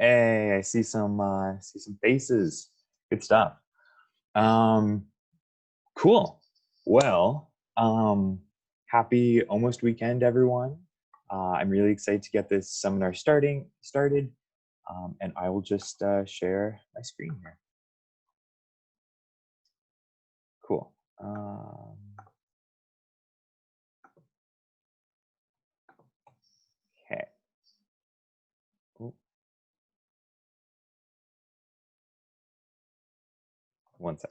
Hey, I see some faces. Good stuff. Um, cool. Well, happy almost weekend, everyone. I'm really excited to get this seminar started, and I will just share my screen here. Cool. Okay. Ooh. One sec.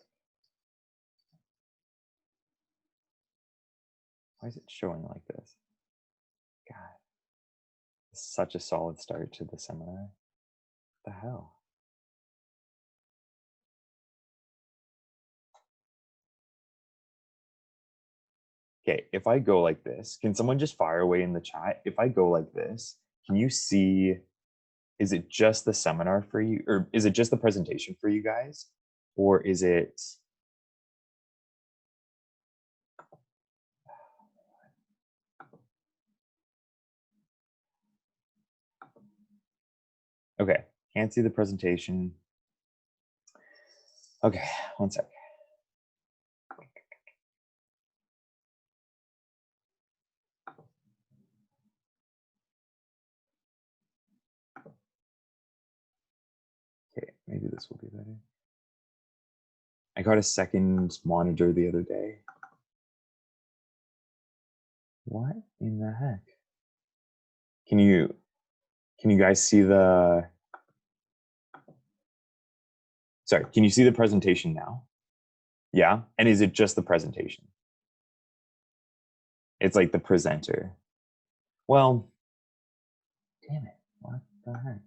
Why is it showing like this? God, such a solid start to the seminar. What the hell? Okay, if I go like this, can someone just fire away in the chat? If I go like this, can you see, is it just the seminar for you, or is it just the presentation for you guys? Or is it, okay, can't see the presentation. Okay, one sec. Okay, maybe this will be better. I got a second monitor the other day. What in the heck? Can you guys see the, sorry, can you see the presentation now? Yeah, and is it just the presentation? It's like the presenter. Well, damn it, what the heck?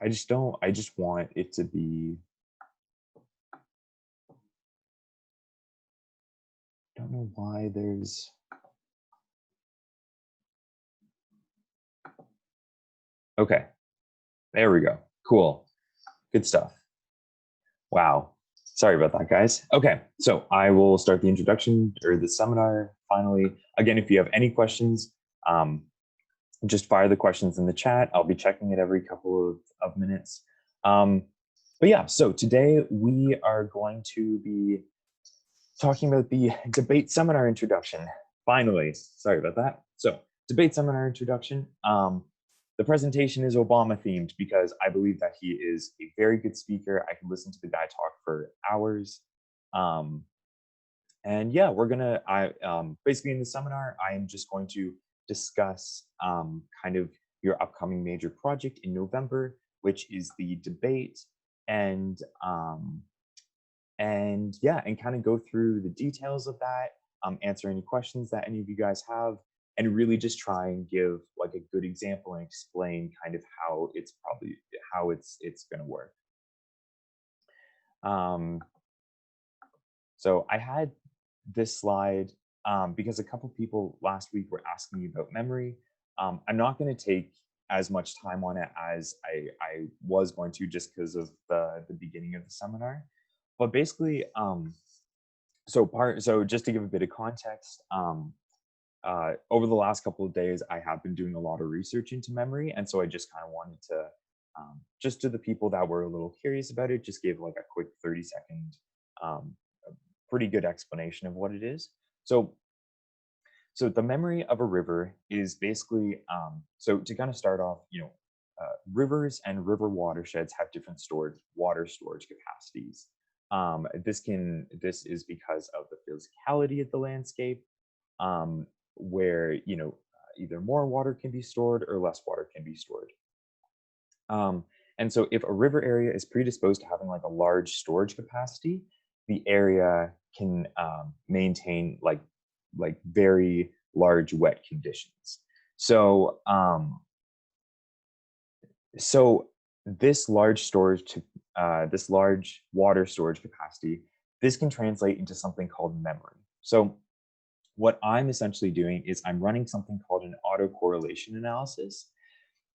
I just want it to be, I don't know why there's, okay, there we go. Cool, good stuff. Wow, sorry about that, guys. Okay, so I will start the introduction or the seminar finally. Again, if you have any questions, just fire the questions in the chat. I'll be checking it every couple of minutes. But yeah, so today we are going to be talking about the debate seminar introduction. Finally, sorry about that. So debate seminar introduction. The presentation is Obama themed because I believe that he is a very good speaker. I can listen to the guy talk for hours. And yeah, we're gonna, basically in the seminar, I am just going to discuss kind of your upcoming major project in November, which is the debate, and yeah, and kind of go through the details of that, answer any questions that any of you guys have, and really just try and give like a good example and explain kind of how it's going to work. So I had this slide because a couple people last week were asking me about memory. I'm not going to take as much time on it as I was going to, just because of the beginning of the seminar. But basically, so just to give a bit of context, over the last couple of days, I have been doing a lot of research into memory, and so I just kind of wanted to, just to the people that were a little curious about it, just give like a quick 30-second, pretty good explanation of what it is. So the memory of a river is basically, so to kind of start off, rivers and river watersheds have different water storage capacities. This is because of the physicality of the landscape, where either more water can be stored or less water can be stored. And so if a river area is predisposed to having like a large storage capacity, the area can maintain like very large wet conditions. So this large this large water storage capacity, this can translate into something called memory. So what I'm essentially doing is I'm running something called an autocorrelation analysis.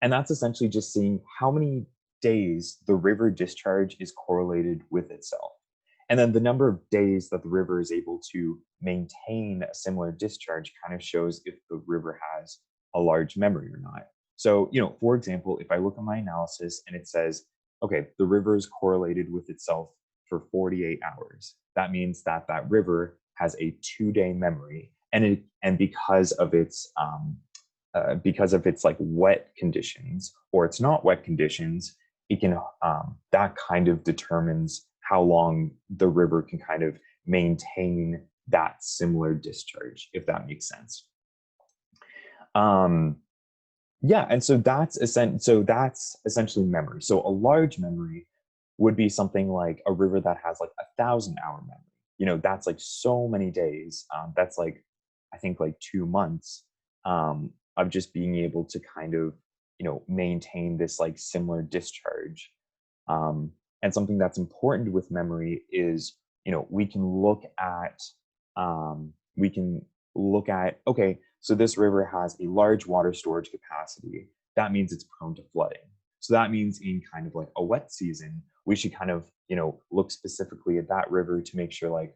And that's essentially just seeing how many days the river discharge is correlated with itself. And then the number of days that the river is able to maintain a similar discharge kind of shows if the river has a large memory or not. So, for example, if I look at my analysis and it says, okay, the river is correlated with itself for 48 hours, that means that that river has a 2-day memory. And because of its like wet conditions or it's not wet conditions, it can that kind of determines how long the river can kind of maintain that similar discharge, if that makes sense. Yeah, and so that's essentially memory. So a large memory would be something like a river that has like 1,000-hour memory. That's like so many days. That's like, I think, like 2 months of just being able to kind of maintain this like similar discharge. Um, and something that's important with memory is we can look at, okay, so this river has a large water storage capacity. That means it's prone to flooding. So that means in kind of like a wet season, we should kind of, look specifically at that river to make sure like,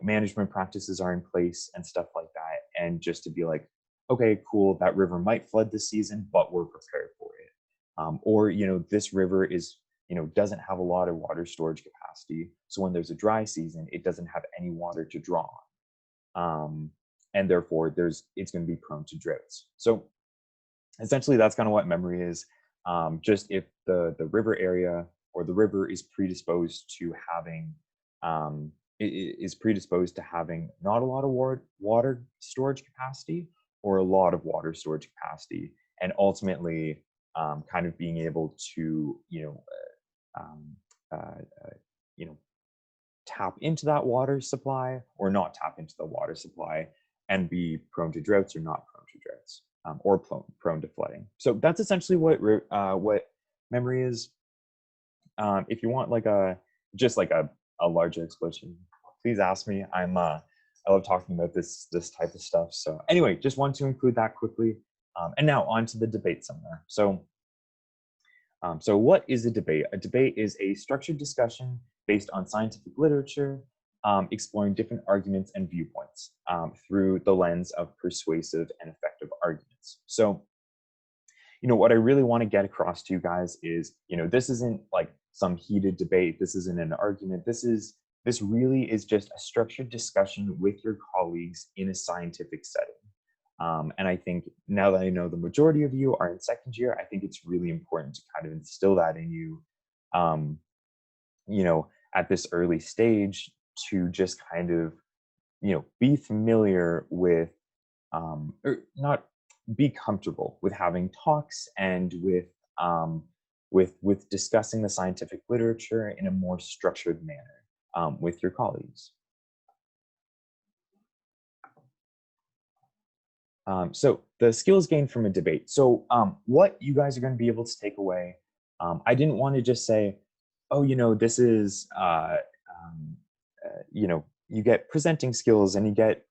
management practices are in place and stuff like that. And just to be like, okay, cool, that river might flood this season, but we're prepared for it. Or, this river doesn't have a lot of water storage capacity. So when there's a dry season, it doesn't have any water to draw on. And therefore it's going to be prone to droughts. So essentially that's kind of what memory is. Just if the river area or the river is predisposed to having not a lot of water storage capacity or a lot of water storage capacity, and ultimately kind of being able to um, uh, uh, you know tap into that water supply or not tap into the water supply and be prone to droughts or not prone to droughts, or prone to flooding. So that's essentially what memory is. If you want like a larger explanation, please ask me. I love talking about this type of stuff. So anyway, just want to include that quickly. And now on to the debate seminar. So what is a debate? A debate is a structured discussion based on scientific literature, exploring different arguments and viewpoints through the lens of persuasive and effective arguments. So, what I really want to get across to you guys is, this isn't like some heated debate. This isn't an argument. This really is just a structured discussion with your colleagues in a scientific setting. And I think now that I know the majority of you are in second year, I think it's really important to kind of instill that in you, um, at this early stage, to just kind of, be familiar with, or not be comfortable with having talks and with discussing the scientific literature in a more structured manner with your colleagues. So the skills gained from a debate. So what you guys are going to be able to take away, I didn't want to just say, oh, this is, you get presenting skills and you get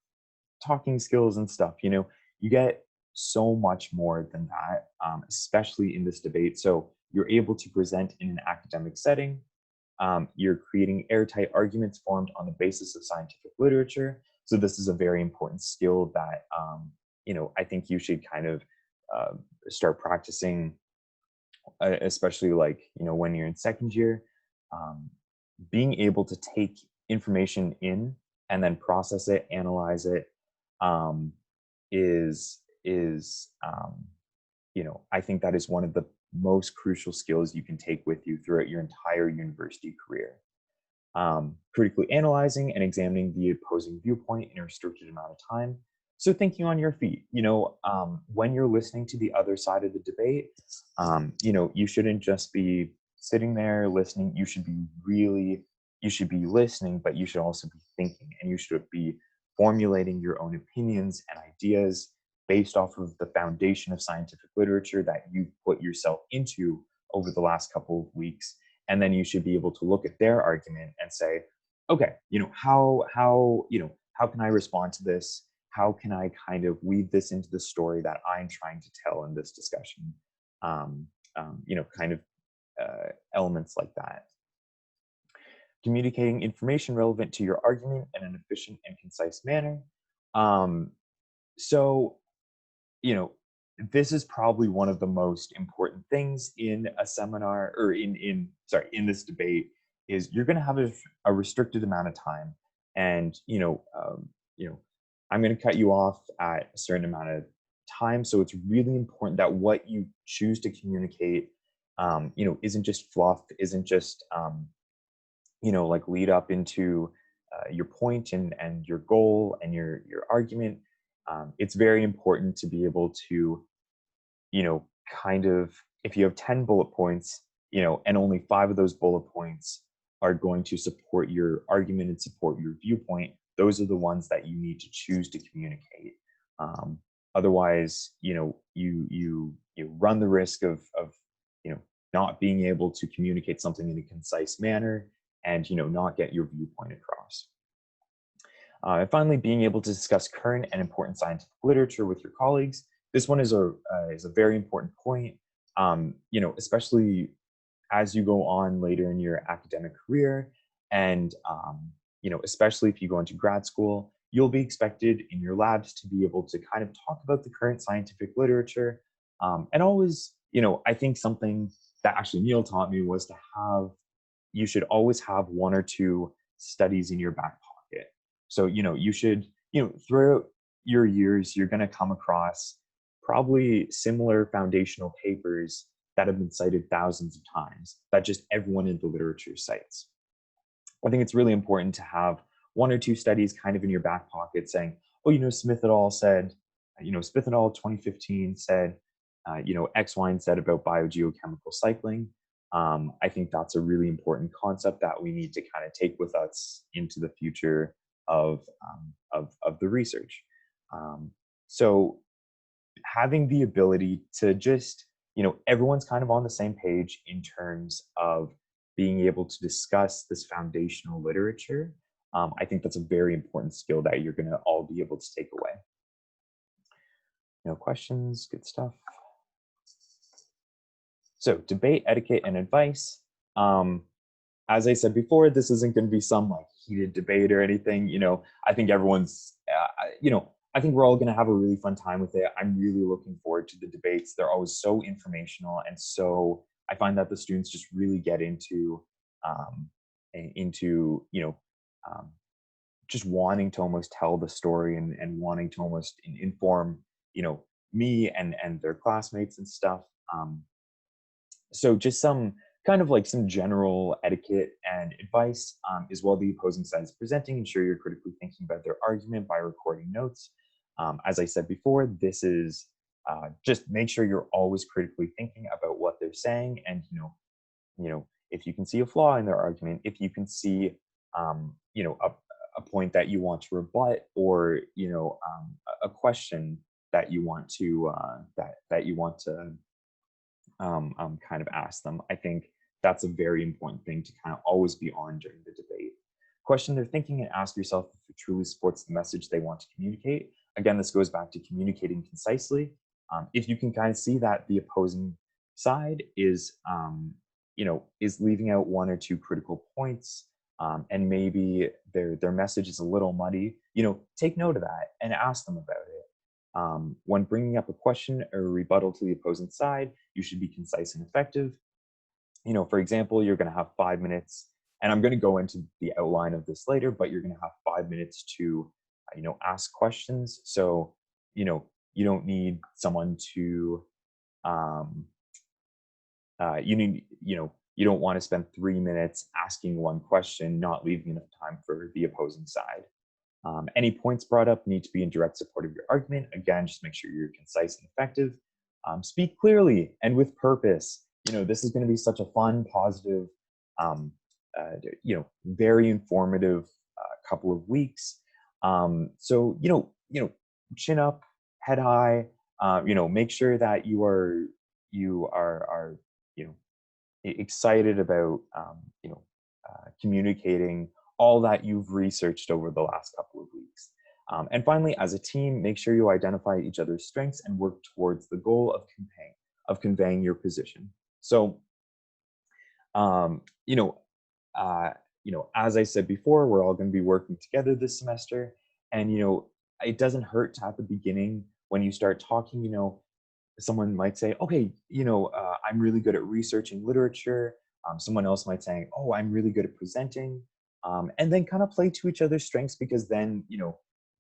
talking skills and stuff. You get so much more than that, especially in this debate. So you're able to present in an academic setting. You're creating airtight arguments formed on the basis of scientific literature. So this is a very important skill that I think you should kind of start practicing, especially like when you're in second year. Um, Being able to take information in and then process it, analyze it, um, is I think that is one of the most crucial skills you can take with you throughout your entire university career. Critically analyzing and examining the opposing viewpoint in a restricted amount of time. So thinking on your feet, when you're listening to the other side of the debate, you shouldn't just be sitting there listening. You should be listening, but you should also be thinking, and you should be formulating your own opinions and ideas based off of the foundation of scientific literature that you've put yourself into over the last couple of weeks. And then you should be able to look at their argument and say, okay, how can I respond to this? how can I kind of weave this into the story that I'm trying to tell in this discussion? Um, kind of elements like that. Communicating information relevant to your argument in an efficient and concise manner. Um, so, you know, this is probably one of the most important things in a seminar, or in this debate, is you're going to have a restricted amount of time, and I'm going to cut you off at a certain amount of time. So it's really important that what you choose to communicate, isn't just fluff, isn't just like lead up into your point and your goal and your argument. It's very important to be able to, kind of, if you have 10 bullet points, and only 5 of those bullet points are going to support your argument and support your viewpoint, those are the ones that you need to choose to communicate. Um, Otherwise, you run the risk of you know not being able to communicate something in a concise manner, and not get your viewpoint across. And finally, being able to discuss current and important scientific literature with your colleagues. This one is a very important point. Especially as you go on later in your academic career, and especially if you go into grad school, you'll be expected in your labs to be able to kind of talk about the current scientific literature. And always, I think something that actually Neil taught me was to have you should always have 1 or 2 studies in your back pocket. So, you should, throughout your years, you're going to come across probably similar foundational papers that have been cited thousands of times that just everyone in the literature cites. I think it's really important to have 1 or 2 studies kind of in your back pocket saying, oh, Smith et al. Said, Smith et al. 2015 said, X, Y, and Z about biogeochemical cycling. I think that's a really important concept that we need to kind of take with us into the future of the research. So having the ability to just, everyone's kind of on the same page in terms of being able to discuss this foundational literature. I think that's a very important skill that you're going to all be able to take away. No questions, good stuff. So debate etiquette and advice. As I said before, this isn't going to be some like heated debate or anything. I think everyone's, I think we're all going to have a really fun time with it. I'm really looking forward to the debates. They're always so informational, and so I find that the students just really get into, um, just wanting to almost tell the story, and wanting to almost inform, me and their classmates and stuff. So just some kind of like some general etiquette and advice is, while the opposing side is presenting, ensure you're critically thinking about their argument by recording notes. As I said before, this is just make sure you're always critically thinking about what they're saying, and if you can see a flaw in their argument, if you can see a point that you want to rebut, or a question that you want to that you want to kind of ask them. I think that's a very important thing to kind of always be on during the debate. Question their thinking and ask yourself if it truly supports the message they want to communicate. Again, this goes back to communicating concisely. If you can kind of see that the opposing side is leaving out 1 or 2 critical points, and maybe their message is a little muddy, take note of that and ask them about it. When bringing up a question or a rebuttal to the opposing side, you should be concise and effective. For example, you're going to have 5 minutes, and I'm going to go into the outline of this later, but you're going to have 5 minutes to, ask questions. So, you don't need someone to, you don't want to spend 3 minutes asking one question, not leaving enough time for the opposing side. Any points brought up need to be in direct support of your argument. Again, just make sure you're concise and effective. Speak clearly and with purpose. This is going to be such a fun, positive, very informative couple of weeks. So chin up, head high. Make sure that you are excited about communicating all that you've researched over the last couple of weeks. And finally, as a team, make sure you identify each other's strengths and work towards the goal of conveying your position. So, um, you know, as I said before, we're all going to be working together this semester, and it doesn't hurt to at the beginning when you start talking. Someone might say, okay, I'm really good at researching literature. Someone else might say, oh, I'm really good at presenting. And then kind of play to each other's strengths, because then,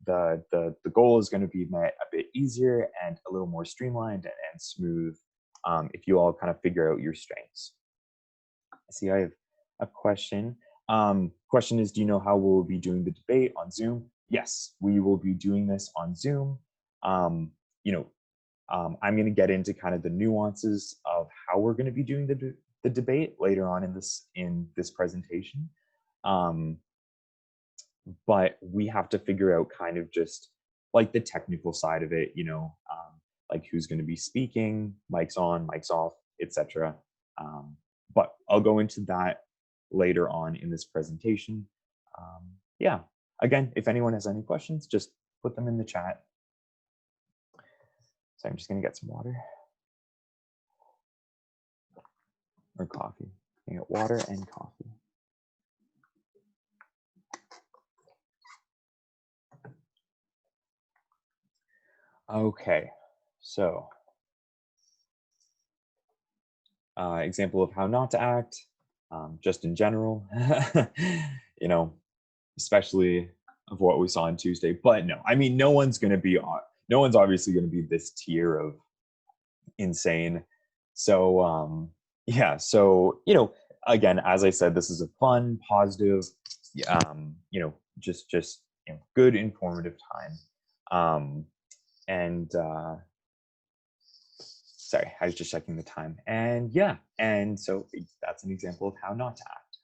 the goal is going to be met a bit easier and a little more streamlined and smooth, if you all kind of figure out your strengths. I see I have a question. Question is, do you know how we'll be doing the debate on Zoom? Yes, we will be doing this on Zoom. Um, you know, I'm going to get into kind of the nuances of how we're going to be doing the debate later on in this presentation. But we have to figure out kind of just like the technical side of it, like who's going to be speaking, mics on, mics off, etc. But I'll go into that later on in this presentation. Yeah, again, if anyone has any questions, just put them in the chat. So I'm just going to get some water or coffee. I get water and coffee. Okay, so example of how not to act, just in general, especially of what we saw on Tuesday. But no, I mean, no one's obviously going to be this tier of insane. So yeah, so again, as I said, this is a fun, positive, just good, informative time. And sorry, I was just checking the time. And yeah, and so that's an example of how not to act.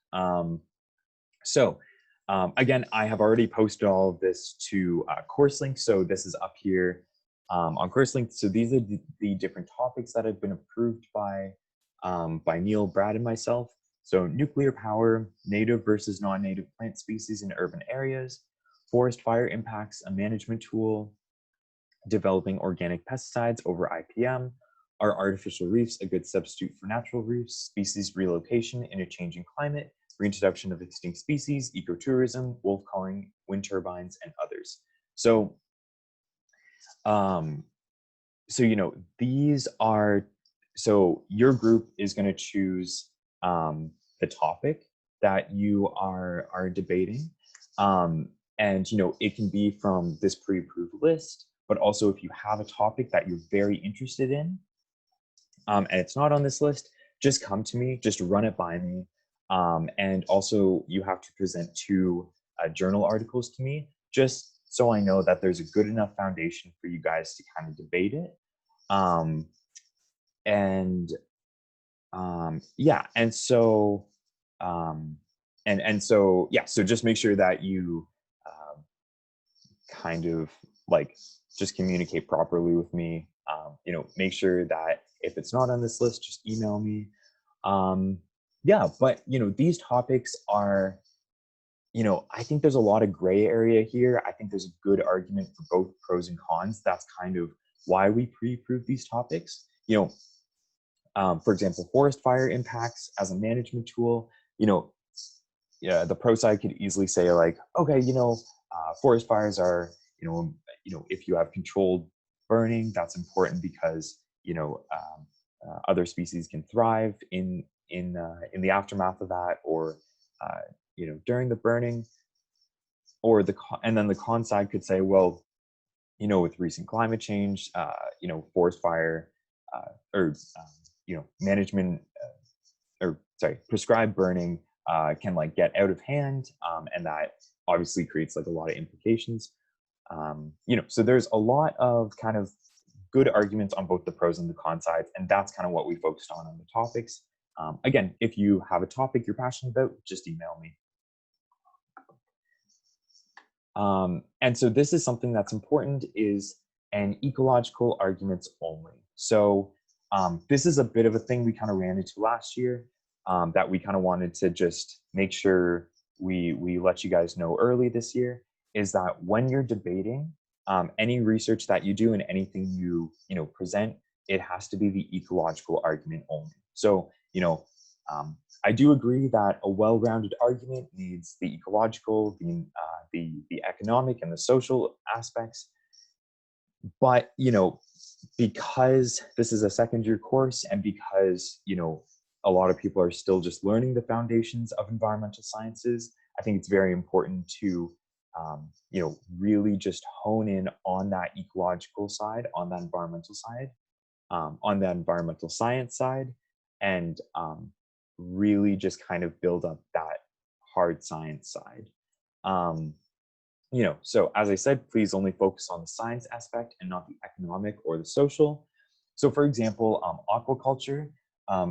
Again, I have already posted all of this to CourseLink. So this is up here on CourseLink. So these are the different topics that have been approved by Neil, Brad, and myself. So nuclear power, native versus non-native plant species in urban areas, forest fire impacts, a management tool, developing organic pesticides over IPM, are artificial reefs a good substitute for natural reefs, species relocation in a changing climate, reintroduction of extinct species, ecotourism, wolf calling, wind turbines, and others. So, these are, so your group is going to choose the topic that you are debating. And, it can be from this pre-approved list, but also if you have a topic that you're very interested in, and it's not on this list, just come to me, just run it by me. And also you have to present 2 journal articles to me, just so I know that there's a good enough foundation for you guys to kind of debate it. Yeah, and so, so just make sure that you kind of like just communicate properly with me. Make sure that if it's not on this list, just email me. Yeah, but these topics are, I think there's a lot of gray area here. I think there's a good argument for both pros and cons. That's kind of why we pre-approve these topics. For example, forest fire impacts as a management tool. The pro side could easily say like, okay, forest fires are, if you have controlled burning, that's important because other species can thrive in the aftermath of that, or during the burning. Or and then the con side could say, well, with recent climate change, forest fire or management prescribed burning can like get out of hand, and that obviously creates like a lot of implications. So there's a lot of kind of good arguments on both the pros and the con sides, and that's kind of what we focused on the topics. Again, if you have a topic you're passionate about, just email me. And so this is something that's important, is an ecological arguments only. So this is a bit of a thing we kind of ran into last year, that we kind of wanted to just make sure we let you guys know early this year. is that when you're debating, any research that you do and anything you present, it has to be the ecological argument only. So, I do agree that a well-rounded argument needs the ecological, the economic, and the social aspects. But because this is a second year course, and because a lot of people are still just learning the foundations of environmental sciences, I think it's very important to really just hone in on that ecological side, on that environmental side, on the environmental science side, and really just kind of build up that hard science side. Um, so as I said, please only focus on the science aspect and not the economic or the social. So for example, aquaculture,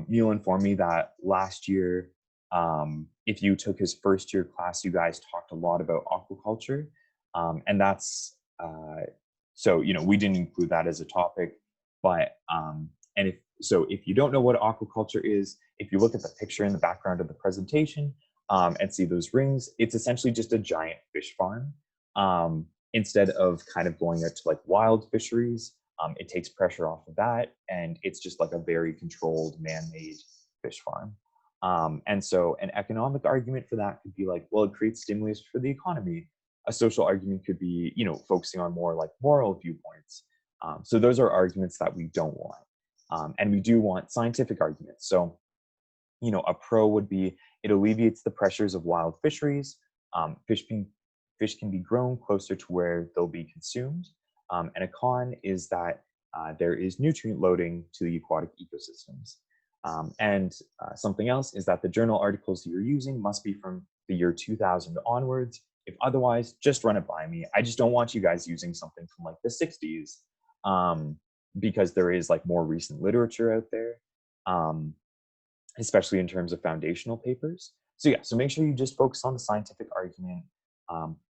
Neil informed me that last year, if you took his first year class, you guys talked a lot about aquaculture. And that's, so, we didn't include that as a topic, but, and if you don't know what aquaculture is, if you look at the picture in the background of the presentation, and see those rings, it's essentially just a giant fish farm. Instead of kind of going out to like wild fisheries, it takes pressure off of that, and it's just like a very controlled man-made fish farm. And so an economic argument for that could be like, well, it creates stimulus for the economy. A social argument could be, focusing on more like moral viewpoints. So those are arguments that we don't want. And we do want scientific arguments. So, a pro would be it alleviates the pressures of wild fisheries. Fish can be grown closer to where they'll be consumed. And a con is that there is nutrient loading to the aquatic ecosystems. And something else is that the journal articles you're using must be from the year 2000 onwards. If otherwise, just run it by me. I just don't want you guys using something from like the 60s, because there is like more recent literature out there, especially in terms of foundational papers. So yeah, so make sure you just focus on the scientific argument.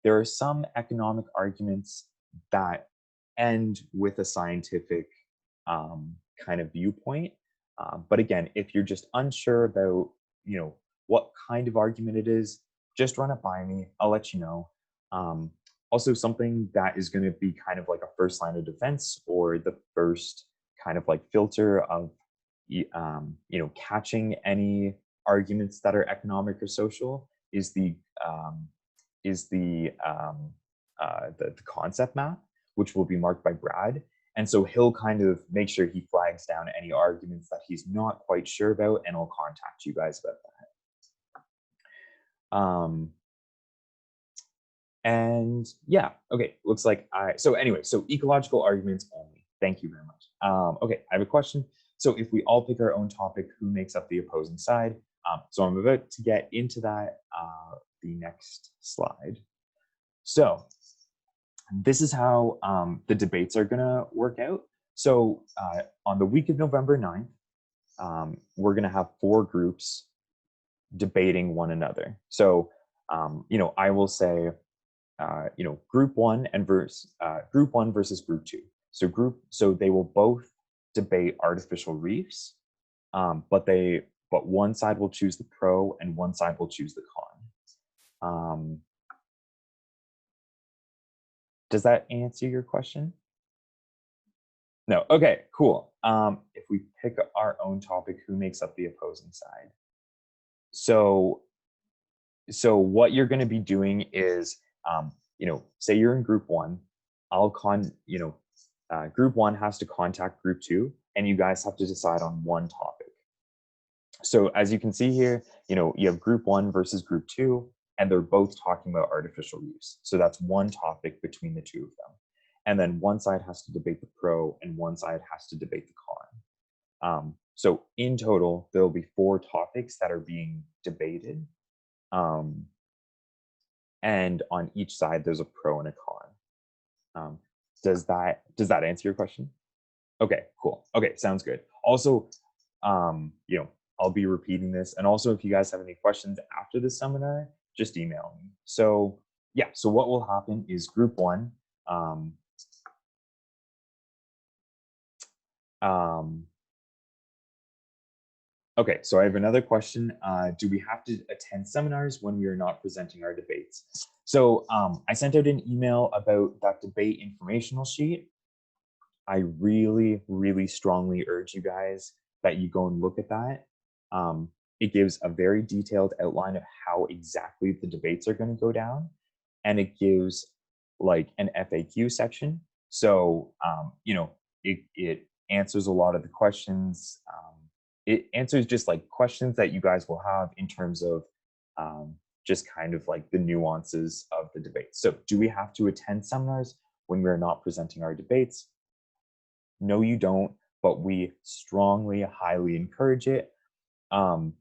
There are some economic arguments that end with a scientific kind of viewpoint. But again, if you're just unsure about, what kind of argument it is, just run it by me. I'll let you know. Also, something that is going to be kind of like a first line of defense, or the first kind of like filter of, catching any arguments that are economic or social, is the concept map, which will be marked by Brad. And so he'll kind of make sure he flags down any arguments that he's not quite sure about, and I'll contact you guys about that. And yeah, okay, looks like so anyway, so ecological arguments only. Thank you very much. Okay, I have a question. So if we all pick our own topic, who makes up the opposing side? So I'm about to get into that, the next slide. So this is how the debates are gonna work out. So on the week of November 9th, we're gonna have 4 groups debating one another. So, I will say, group one group one versus group two. So they will both debate artificial reefs, but one side will choose the pro and one side will choose the con. Does that answer your question? No. Okay, cool. If we pick our own topic, who makes up the opposing side? So what you're going to be doing is, say you're in group one, group one has to contact group two, and you guys have to decide on one topic. So as you can see here, you have group one versus group two, and they're both talking about artificial reefs. So that's one topic between the two of them. And then one side has to debate the pro and one side has to debate the con. So in total, there'll be 4 topics that are being debated. And on each side, there's a pro and a con. Does that answer your question? Okay, cool. Okay, sounds good. Also, I'll be repeating this. And also, if you guys have any questions after the seminar, just email me. So yeah, so what will happen is group one, Okay, so I have another question. Do we have to attend seminars when we are not presenting our debates? So I sent out an email about that debate informational sheet. I really, really strongly urge you guys that you go and look at that. It gives a very detailed outline of how exactly the debates are going to go down, and it gives like an FAQ section. So, it answers a lot of the questions. It answers just like questions that you guys will have in terms of just kind of like the nuances of the debate. So, do we have to attend seminars when we're not presenting our debates? No, you don't, but we strongly, highly encourage it, um,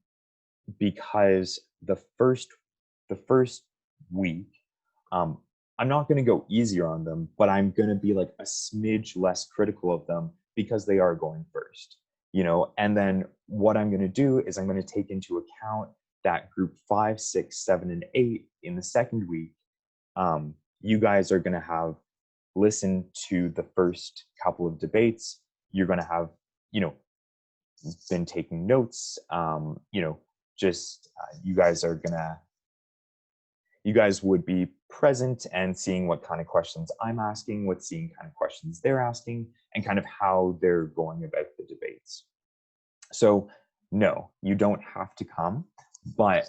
because the first week, um, I'm not going to go easier on them, but I'm going to be like a smidge less critical of them because they are going first, And then what I'm going to do is I'm going to take into account that group 5, 6, 7, and 8 in the second week. You guys are going to have listened to the first couple of debates. You're going to have, you know, been taking notes. Just you guys would be present and seeing what kind of questions I'm asking, what seeing kind of questions they're asking, and kind of how they're going about the debates. So no, you don't have to come, but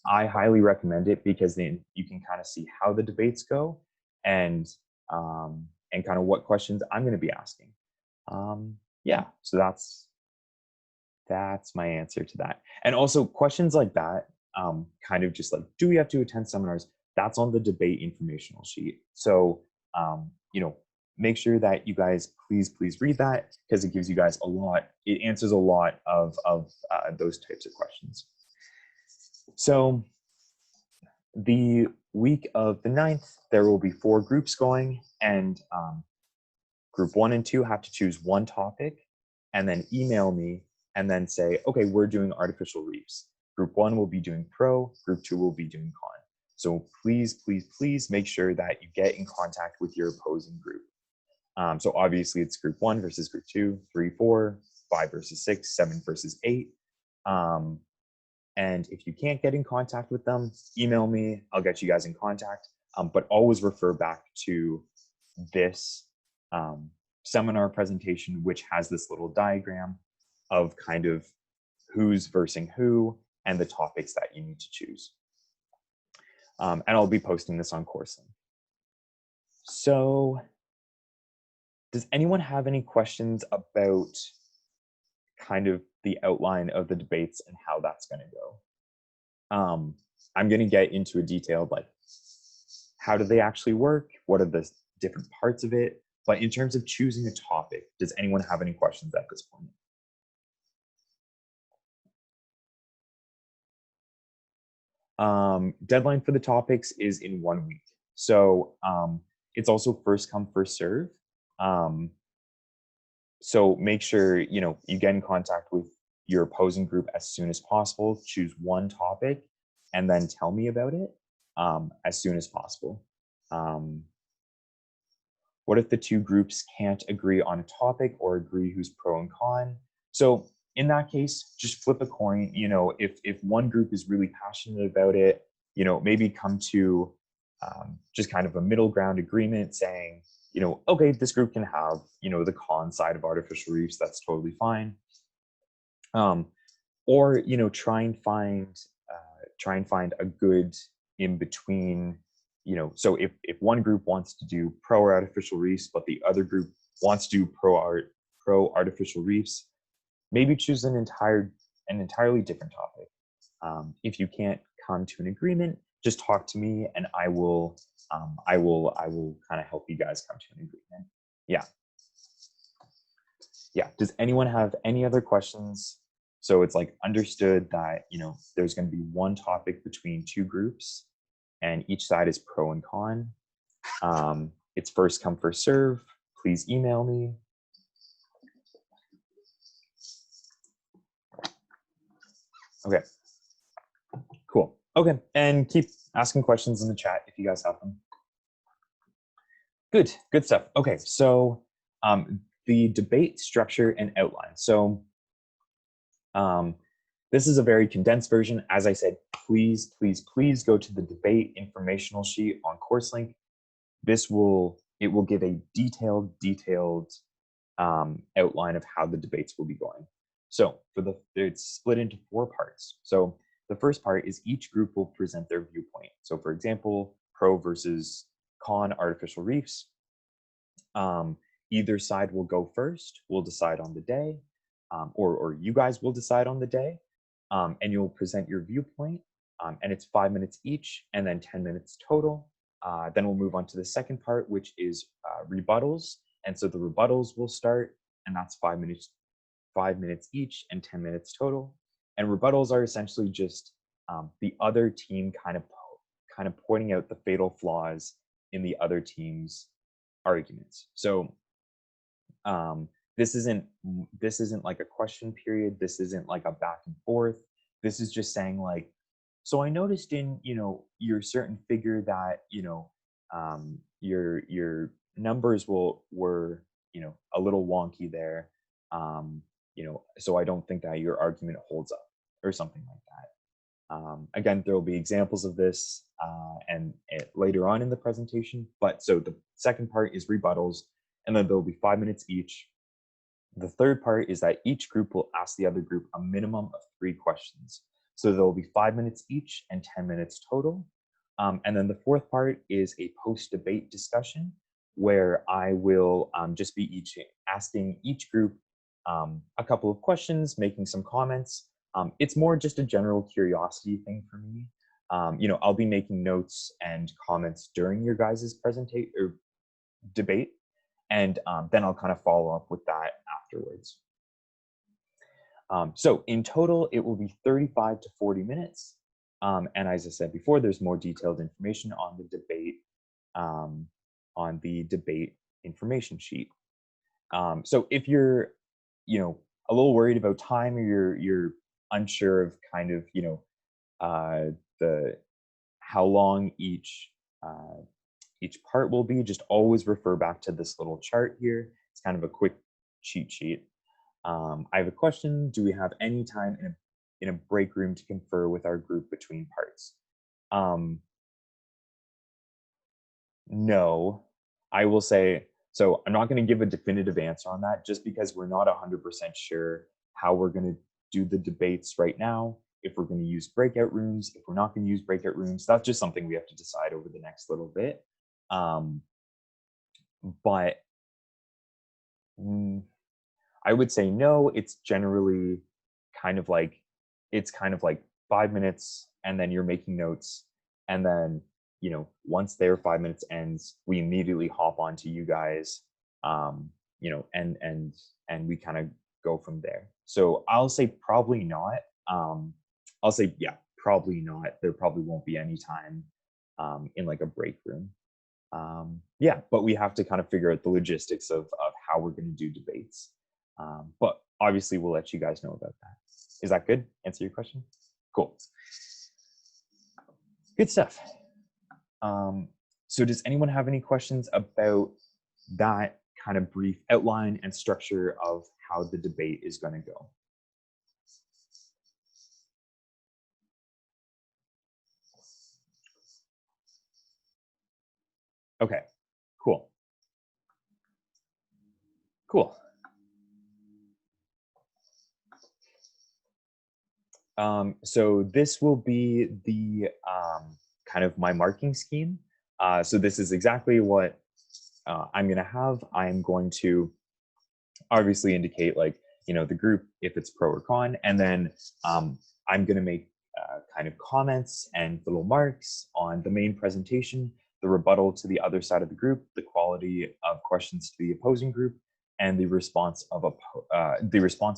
I highly recommend it because then you can kind of see how the debates go and kind of what questions I'm going to be asking. Yeah, so that's my answer to that. And also questions like that, kind of just like, do we have to attend seminars? That's on the debate informational sheet. So, make sure that you guys please read that because it gives you guys it answers a lot of those types of questions. So the week of the 9th, there will be 4 groups going, and group 1 and 2 have to choose one topic and then email me and then say, okay, we're doing artificial reefs. Group 1 will be doing pro, group 2 will be doing con. So please make sure that you get in contact with your opposing group. So obviously it's group 1 versus group 2, 3, 4, 5 versus 6, 7 versus 8. And if you can't get in contact with them, email me. I'll get you guys in contact. But always refer back to this seminar presentation, which has this little diagram of kind of who's versing who and the topics that you need to choose. And I'll be posting this on CourseLink. So does anyone have any questions about kind of the outline of the debates and how that's going to go? I'm going to get into a detailed, like, how do they actually work? What are the different parts of it? But in terms of choosing a topic, does anyone have any questions at this point? Deadline for the topics is in 1 week. So it's also first come, first serve. So make sure, you get in contact with your opposing group as soon as possible. Choose one topic and then tell me about it as soon as possible. What if the 2 groups can't agree on a topic or agree who's pro and con? So in that case, just flip a coin. If one group is really passionate about it, maybe come to just kind of a middle ground agreement saying, okay, this group can have, the con side of artificial reefs. That's totally fine. Or, try and find a good in between. So if one group wants to do pro artificial reefs, but the other group wants to do pro artificial reefs, maybe choose an entirely different topic. If you can't come to an agreement, just talk to me, and I will kind of help you guys come to an agreement. Yeah. Does anyone have any other questions? So it's like understood that there's going to be one topic between 2 groups, and each side is pro and con. It's first come, first serve. Please email me. Okay, cool. Okay, and keep asking questions in the chat if you guys have them. Good stuff. Okay, so the debate structure and outline. So Um, this is a very condensed version. As I said, please, please, please go to the debate informational sheet on CourseLink. It will give a detailed outline of how the debates will be going. So it's split into 4 parts. So the first part is each group will present their viewpoint. So for example, pro versus con artificial reefs. Either side will go first. We'll decide on the day, or you guys will decide on the day, and you'll present your viewpoint. And it's 5 minutes each, and then 10 minutes total. Then we'll move on to the second part, which is rebuttals. And so the rebuttals will start, and that's 5 minutes each, and 10 minutes total. And rebuttals are essentially just the other team kind of pointing out the fatal flaws in the other team's arguments. So this isn't like a question period. This isn't like a back and forth. This is just saying like, so I noticed in your certain figure that your numbers were a little wonky there. So I don't think that your argument holds up, or something like that. Again, there will be examples of this later on in the presentation. But so the second part is rebuttals, and then there'll be 5 minutes each. The third part is that each group will ask the other group a minimum of 3 questions. So there'll be 5 minutes each and 10 minutes total. And then the fourth part is a post-debate discussion, where I will just be asking each group a couple of questions, making some comments. It's more just a general curiosity thing for me. I'll be making notes and comments during your guys' presentation or debate, and then I'll kind of follow up with that afterwards. So in total, it will be 35 to 40 minutes. And as I said before, there's more detailed information on the debate information sheet. So if you're, a little worried about time, or you're unsure of kind of, how long each part will be, just always refer back to this little chart here. It's kind of a quick cheat sheet. I have a question. Do we have any time in a break room to confer with our group between parts? No, I will say, so I'm not going to give a definitive answer on that, just because we're not 100% sure how we're going to do the debates right now. If we're going to use breakout rooms, if we're not going to use breakout rooms, that's just something we have to decide over the next little bit. But I would say no. It's generally kind of like 5 minutes, and then you're making notes, and then once their 5 minutes ends, we immediately hop on to you guys, and we kind of go from there. So I'll say probably not. I'll say, yeah, probably not. There probably won't be any time in like a break room. Yeah, but we have to kind of figure out the logistics of how we're going to do debates. But obviously, we'll let you guys know about that. Is that good? Answer your question? Cool. Good stuff. So does anyone have any questions about that kind of brief outline and structure of how the debate is going to go? Okay, cool. Cool. So this will be the kind of my marking scheme. So this is exactly what I'm going to have. I'm going to obviously indicate like, the group, if it's pro or con, and then I'm going to make kind of comments and little marks on the main presentation, the rebuttal to the other side of the group, the quality of questions to the opposing group, and the response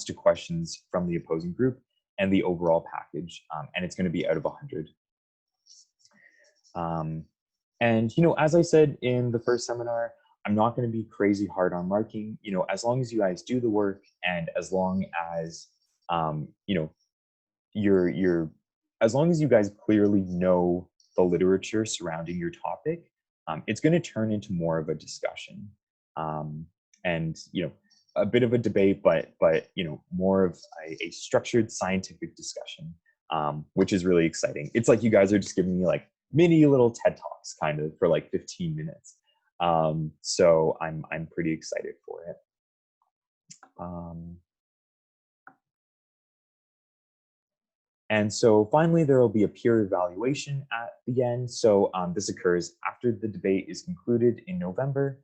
to questions from the opposing group, and the overall package. And it's going to be out of 100. And as I said in the first seminar, I'm not going to be crazy hard on marking. As long as you guys do the work, and as long as as long as you guys clearly know the literature surrounding your topic, it's going to turn into more of a discussion. And a bit of a debate, but you know, more of a structured scientific discussion, which is really exciting. It's like you guys are just giving me like mini little TED talks, kind of for like 15 minutes. So I'm pretty excited for it. Um, And so finally, there will be a peer evaluation at the end. So this occurs after the debate is concluded in November.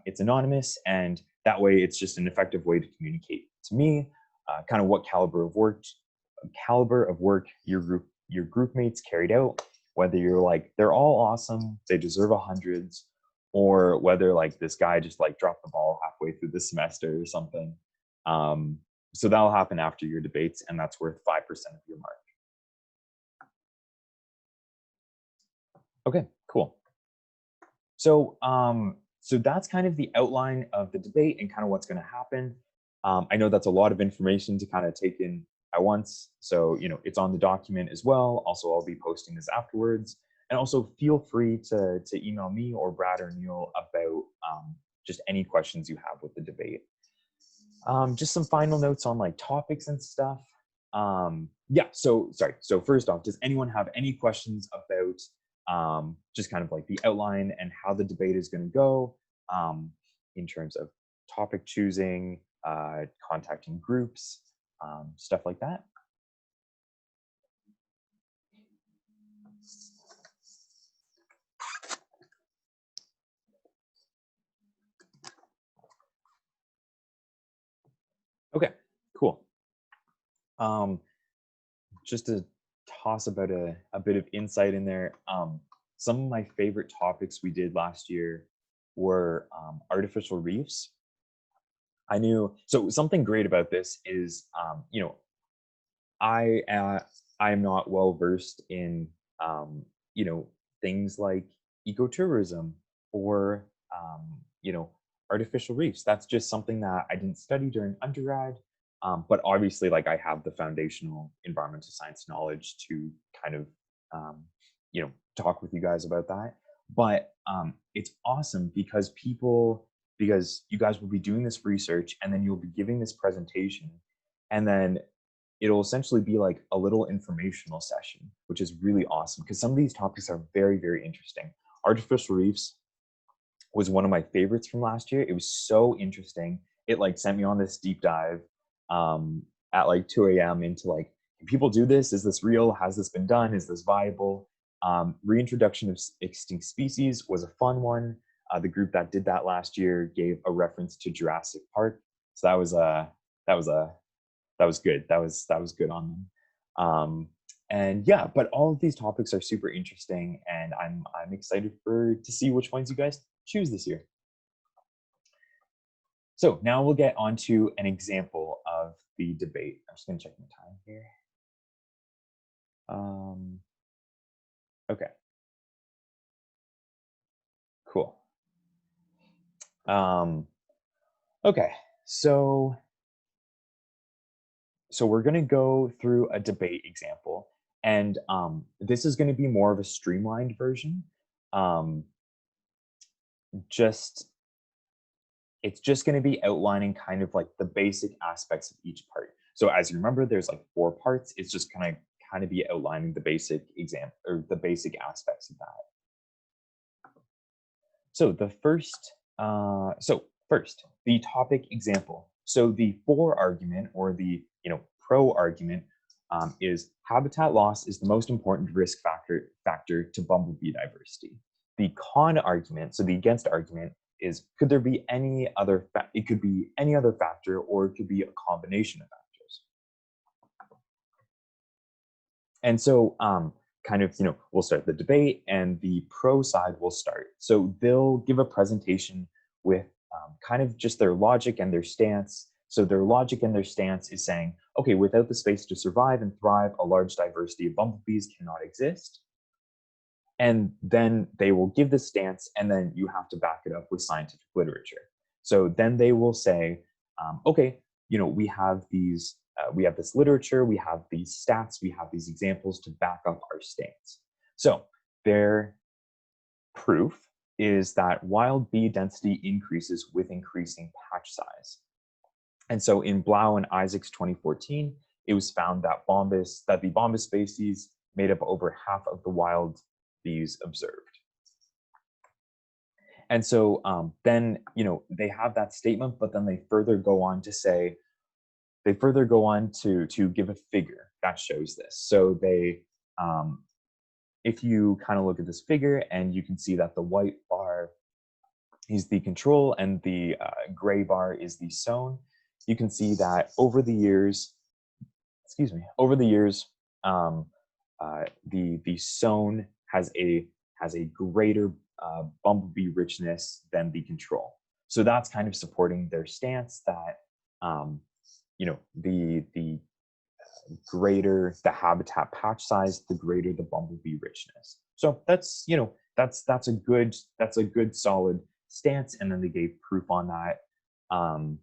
It's anonymous, and that way it's just an effective way to communicate to me kind of what caliber of work your group mates carried out, whether you're like, they're all awesome, they deserve hundreds, or whether like this guy just like dropped the ball halfway through the semester or something. So that'll happen after your debates, and that's worth 5% of your mark. Okay, cool. So, so that's kind of the outline of the debate and kind of what's going to happen. I know that's a lot of information to kind of take in at once. So, you know, it's on the document as well. Also, I'll be posting this afterwards. And also, feel free to email me or Brad or Neil about just any questions you have with the debate. Just some final notes on like topics and stuff. Yeah, so sorry. So first off, does anyone have any questions about just kind of like the outline and how the debate is going to go in terms of topic choosing, contacting groups, stuff like that? Okay, cool. Just to toss about a bit of insight in there, some of my favorite topics we did last year were artificial reefs. I knew, so something great about this is, you know, I am not well versed in you know, things like ecotourism or you know, artificial reefs. That's just something that I didn't study during undergrad. But obviously, like I have the foundational environmental science knowledge to kind of you know, talk with you guys about that. But it's awesome because you guys will be doing this research and then you'll be giving this presentation, and then it'll essentially be like a little informational session, which is really awesome because some of these topics are very, very interesting. Artificial reefs was one of my favorites from last year. It was so interesting. It like sent me on this deep dive at like 2 a.m. into like, can people do this? Is this real? Has this been done? Is this viable? Reintroduction of extinct species was a fun one. The group that did that last year gave a reference to Jurassic Park, so that was a that was good. That was good on them. And yeah, but all of these topics are super interesting, and I'm excited for to see which ones you guys choose this year. So now we'll get onto an example of the debate. I'm just going to check my time here. Okay, cool. Okay, so we're going to go through a debate example, and this is going to be more of a streamlined version. Um, just it's just going to be outlining kind of like the basic aspects of each part. So as you remember, there's like 4 parts. It's just kind of be outlining the basic exam or the basic aspects of that. So first, the topic example. So the for argument, or the pro argument, is habitat loss is the most important risk factor to bumblebee diversity. The con argument, so the against argument, is could there be any other? It could be any other factor, or it could be a combination of factors. And so, kind of, we'll start the debate, and the pro side will start. So they'll give a presentation with kind of just their logic and their stance. So their logic and their stance is saying, okay, without the space to survive and thrive, a large diversity of bumblebees cannot exist. And then they will give the stance, and then you have to back it up with scientific literature. So then they will say, okay, we have we have this literature, we have these stats, we have these examples to back up our stance. So their proof is that wild bee density increases with increasing patch size. And so in Blau and Isaacs 2014, it was found that the Bombus species made up over half of the wild bees observed. And so then, they have that statement, but then they further go on to say, to give a figure that shows this. So if you kind of look at this figure, and you can see that the white bar is the control and the gray bar is the sown, you can see that over the years, um, the sown has a greater bumblebee richness than the control. So that's kind of supporting their stance that the greater the habitat patch size, the greater the bumblebee richness. So that's a good solid stance. And then they gave proof on that. And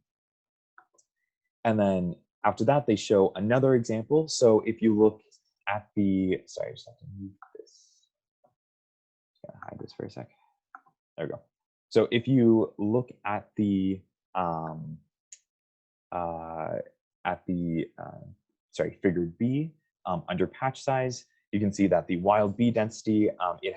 then after that, they show another example. So if you look at sorry, I just have to move this. Just gonna hide this for a sec. There we go. So if you look at figure B, under patch size, you can see that the wild bee density, it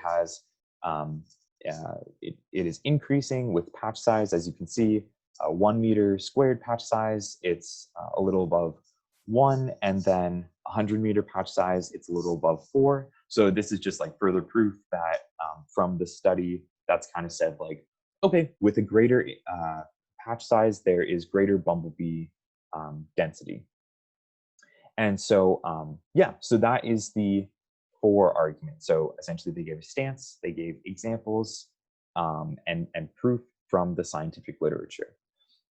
is increasing with patch size. As you can see, 1 meter squared patch size, it's a little above 1, and then 100 meter patch size, it's a little above 4. So this is just like further proof that from the study that's kind of said like, okay, with a greater patch size, there is greater bumblebee density. And so, so that is the for argument. So essentially they gave a stance, they gave examples, and proof from the scientific literature.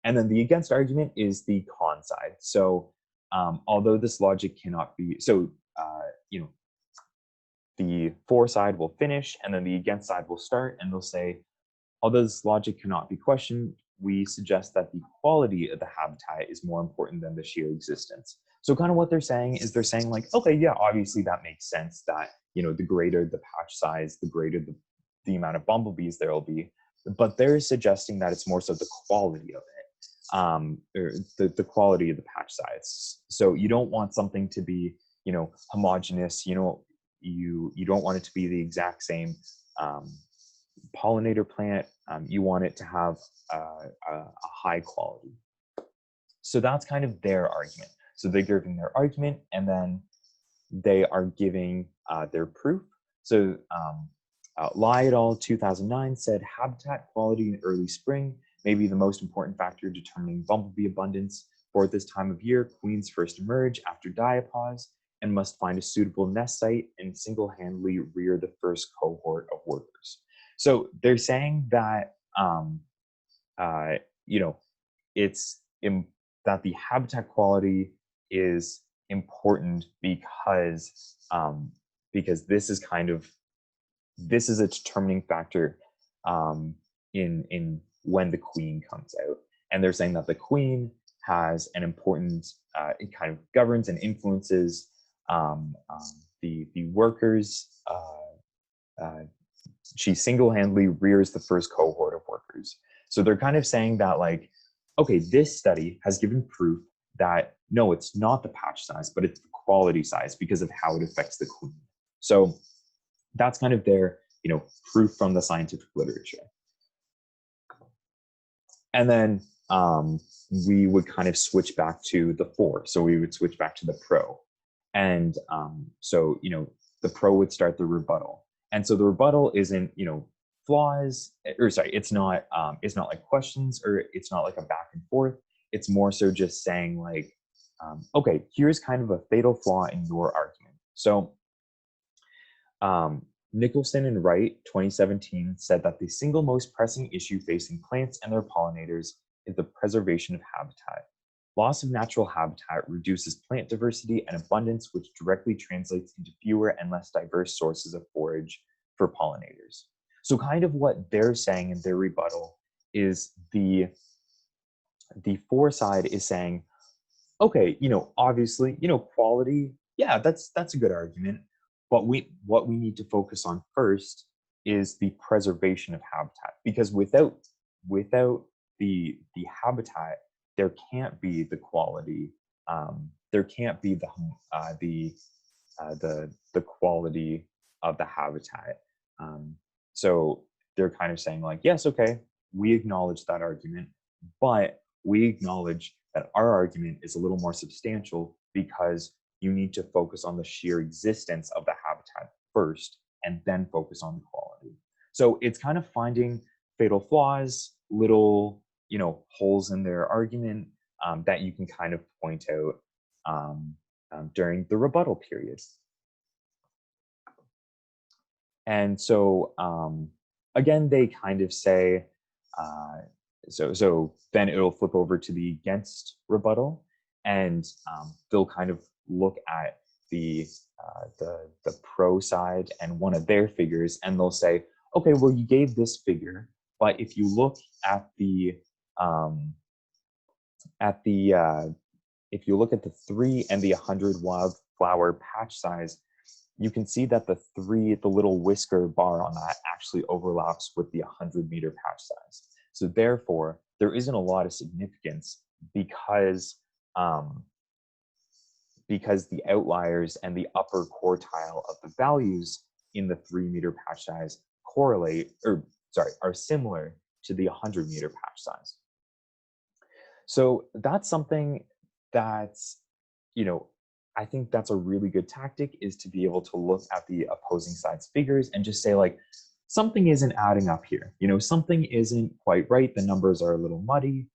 And then the against argument is the con side. So although this logic cannot be, the for side will finish, and then the against side will start, and they'll say, although this logic cannot be questioned, we suggest that the quality of the habitat is more important than the sheer existence. So kind of what they're saying is they're saying like, okay, yeah, obviously that makes sense that, the greater the patch size, the greater the amount of bumblebees there will be. But they're suggesting that it's more so the quality of it, or the quality of the patch size. So you don't want something to be, homogeneous. You don't want it to be the exact same pollinator plant. You want it to have a high quality. So that's kind of their argument. So they're giving their argument, and then they are giving their proof. So Lai et al. 2009 said habitat quality in early spring may be the most important factor determining bumblebee abundance. For at this time of year, queens first emerge after diapause and must find a suitable nest site and single-handedly rear the first cohort of workers. So they're saying that it's that the habitat quality is important because this is a determining factor in when the queen comes out. And they're saying that the queen has an important, it kind of governs and influences the workers. She single-handedly rears the first cohort of workers. So they're kind of saying that like, okay, this study has given proof that no, it's not the patch size, but it's the quality size because of how it affects the queen. So that's kind of their, proof from the scientific literature. And then we would kind of switch back to the for. So we would switch back to the pro. And so, the pro would start the rebuttal. And so the rebuttal isn't, flaws, or sorry, it's not like questions, or it's not like a back and forth. It's more so just saying like, okay, here's kind of a fatal flaw in your argument. So Nicholson and Wright, 2017, said that the single most pressing issue facing plants and their pollinators is the preservation of habitat. Loss of natural habitat reduces plant diversity and abundance, which directly translates into fewer and less diverse sources of forage for pollinators. So kind of what they're saying in their rebuttal is the for side is saying, okay, obviously, quality, yeah, that's a good argument. But what we need to focus on first is the preservation of habitat, because without the habitat, there can't be the quality, there can't be the quality of the habitat. Um, so they're kind of saying like, yes, okay, we acknowledge that argument, but we acknowledge that our argument is a little more substantial because you need to focus on the sheer existence of the habitat first and then focus on the quality. So it's kind of finding fatal flaws, little, holes in their argument that you can kind of point out during the rebuttal period. And so again, they kind of say, so then it'll flip over to the against rebuttal, and they'll kind of look at the pro side and one of their figures, and they'll say, okay, well, you gave this figure, but if you look at the if you look at the 3 and the 100 wildflower patch size, you can see that the little whisker bar on that actually overlaps with the 100-meter patch size. So therefore, there isn't a lot of significance because the outliers and the upper quartile of the values in the 3-meter patch size are similar to the 100-meter patch size. So that's something that's, I think that's a really good tactic, is to be able to look at the opposing side's figures and just say like, something isn't adding up here. Something isn't quite right. The numbers are a little muddy.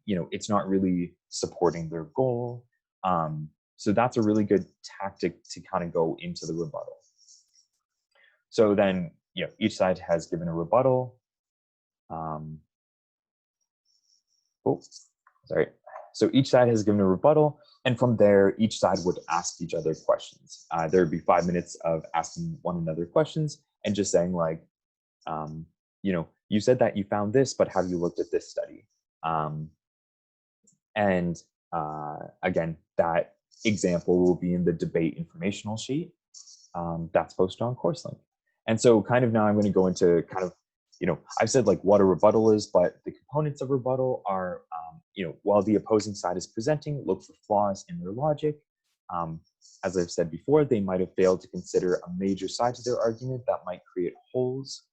It's not really supporting their goal. So that's a really good tactic to kind of go into the rebuttal. So then, each side has given a rebuttal. So each side has given a rebuttal, and from there, each side would ask each other questions. There would be 5 minutes of asking one another questions and just saying like, you said that you found this, but have you looked at this study? Again, that example will be in the debate informational sheet that's posted on CourseLink. And so kind of now I'm going to go into kind of, I've said like what a rebuttal is, but the components of rebuttal are, while the opposing side is presenting, look for flaws in their logic. As I've said before, they might have failed to consider a major side to their argument that might create holes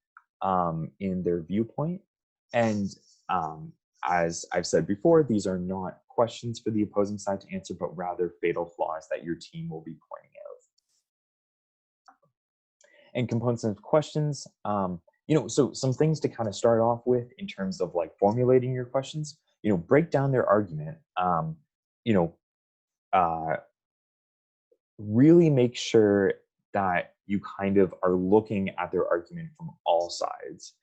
in their viewpoint. And as I've said before, these are not questions for the opposing side to answer, but rather fatal flaws that your team will be pointing out. And components of questions, so some things to kind of start off with in terms of like formulating your questions, break down their argument, really make sure that you kind of are looking at their argument from all sides,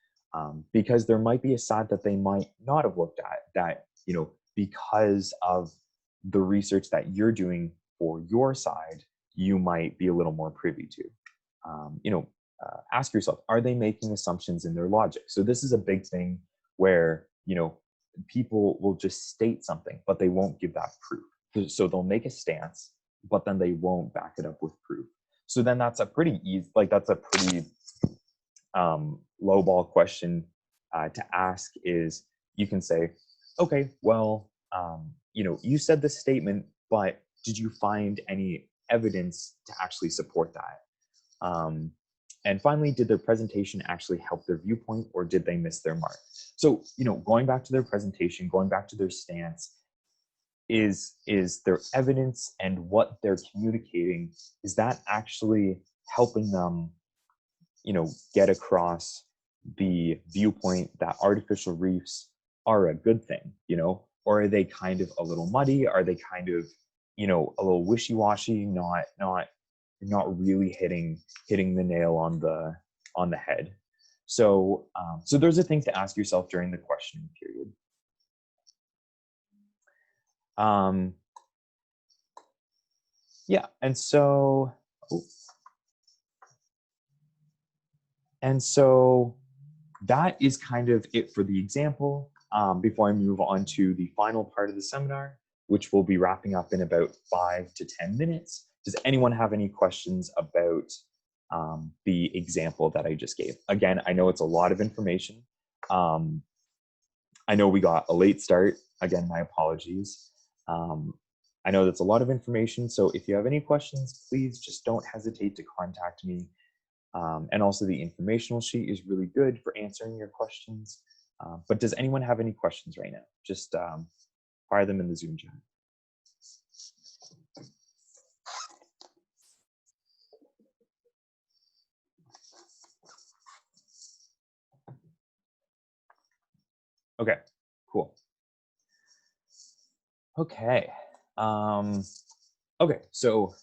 because there might be a side that they might not have looked at that, because of the research that you're doing for your side, you might be a little more privy to. Ask yourself, are they making assumptions in their logic? So this is a big thing where, people will just state something, but they won't give that proof. So they'll make a stance, but then they won't back it up with proof. So then that's a pretty easy, that's a pretty lowball question to ask. Is you can say, okay, well, you said this statement, but did you find any evidence to actually support that? And finally, did their presentation actually help their viewpoint, or did they miss their mark? So, going back to their presentation, going back to their stance, is their evidence and what they're communicating, is that actually helping them, get across the viewpoint that artificial reefs are a good thing, or are they kind of a little muddy? Are they kind of, a little wishy-washy, not really hitting the nail on the head? So so those are things to ask yourself during the questioning period. Yeah, and so that is kind of it for the example. Before I move on to the final part of the seminar, which will be wrapping up in about 5 to 10 minutes. Does anyone have any questions about the example that I just gave? Again, I know it's a lot of information. I know we got a late start again, my apologies. I know that's a lot of information, so if you have any questions, please just don't hesitate to contact me. And also the informational sheet is really good for answering your questions. But does anyone have any questions right now? Just fire them in the Zoom chat. Okay, cool. Okay. Okay, so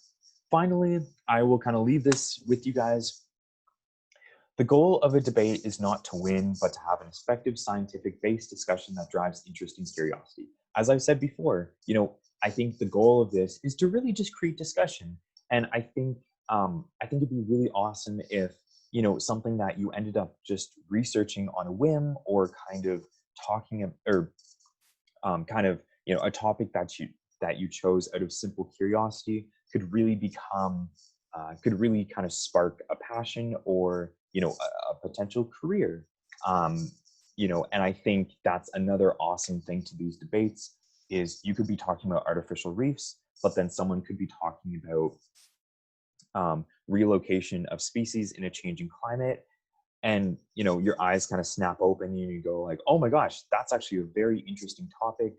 finally, I will kind of leave this with you guys. The goal of a debate is not to win, but to have an effective scientific-based discussion that drives interest and curiosity. As I've said before, I think the goal of this is to really just create discussion. And I think it'd be really awesome if, something that you ended up just researching on a whim or kind of talking or kind of, a topic that you chose out of simple curiosity could really kind of spark a passion or a potential career. And I think that's another awesome thing to these debates is you could be talking about artificial reefs, but then someone could be talking about relocation of species in a changing climate, and your eyes kind of snap open and you go like, oh my gosh, that's actually a very interesting topic.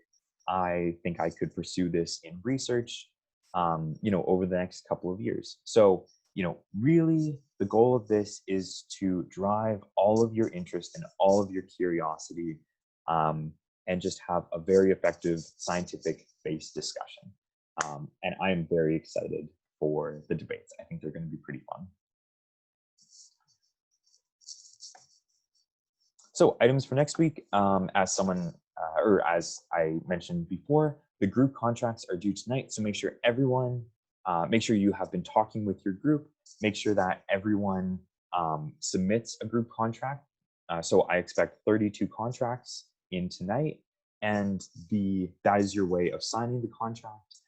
I think I could pursue this in research over the next couple of years. So really the goal of this is to drive all of your interest and all of your curiosity, and just have a very effective scientific based discussion. And I'm very excited for the debates. I think they're going to be pretty fun. So items for next week, as I mentioned before, the group contracts are due tonight. So make sure you have been talking with your group. Make sure that everyone submits a group contract. So I expect 32 contracts in tonight, and that is your way of signing the contract.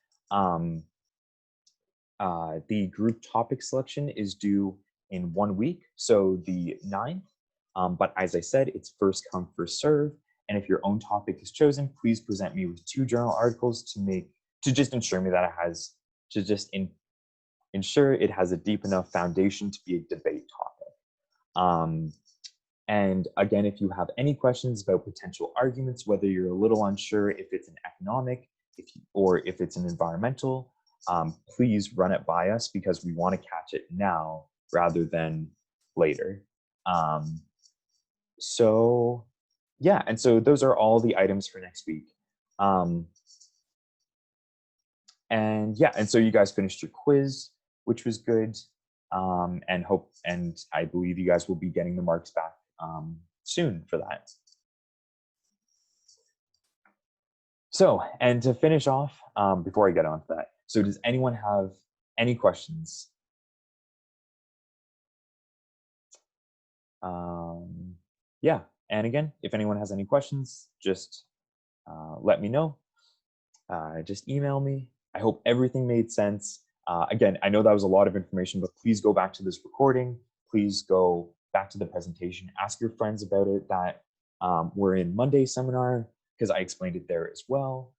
The group topic selection is due in 1 week, so the 9th. But as I said, it's first come, first serve. And if your own topic is chosen, please present me with 2 journal articles to just ensure it has a deep enough foundation to be a debate topic. And again, if you have any questions about potential arguments, whether you're a little unsure if it's an economic or if it's an environmental, please run it by us because we want to catch it now rather than later. So yeah, and so those are all the items for next week. And so you guys finished your quiz, which was good. And I believe you guys will be getting the marks back soon for that. So, and to finish off, before I get on to that, so does anyone have any questions? Yeah, and again, if anyone has any questions, just let me know. Just email me. I hope everything made sense. Again, I know that was a lot of information, but please go back to this recording. Please go back to the presentation. Ask your friends about it that were in Monday's seminar, because I explained it there as well.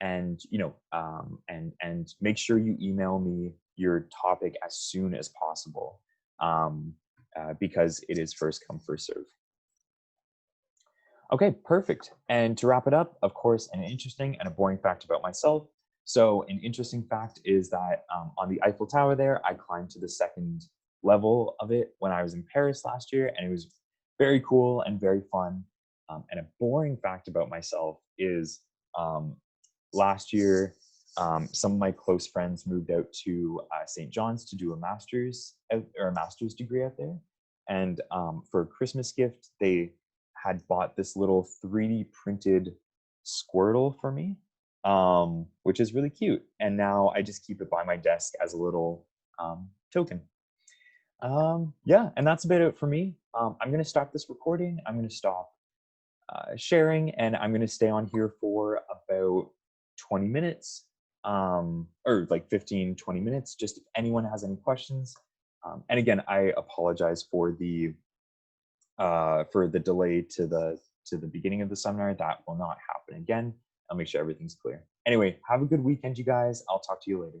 And make sure you email me your topic as soon as possible, because it is first come, first serve. Okay, perfect. And to wrap it up, of course, an interesting and a boring fact about myself. So an interesting fact is that on the Eiffel Tower there, I climbed to the 2nd level of it when I was in Paris last year, and it was very cool and very fun. And a boring fact about myself is last year, some of my close friends moved out to St. John's to do a master's degree out there. And for a Christmas gift, they had bought this little 3D printed Squirtle for me, which is really cute. And now I just keep it by my desk as a little token. Yeah, and that's about it for me. I'm going to stop this recording. I'm going to stop sharing, and I'm going to stay on here for about 20 minutes, or like 15, 20 minutes, just if anyone has any questions. And again, I apologize for the delay to to the beginning of the seminar, that will not happen again. I'll make sure everything's clear. Anyway, have a good weekend, you guys. I'll talk to you later.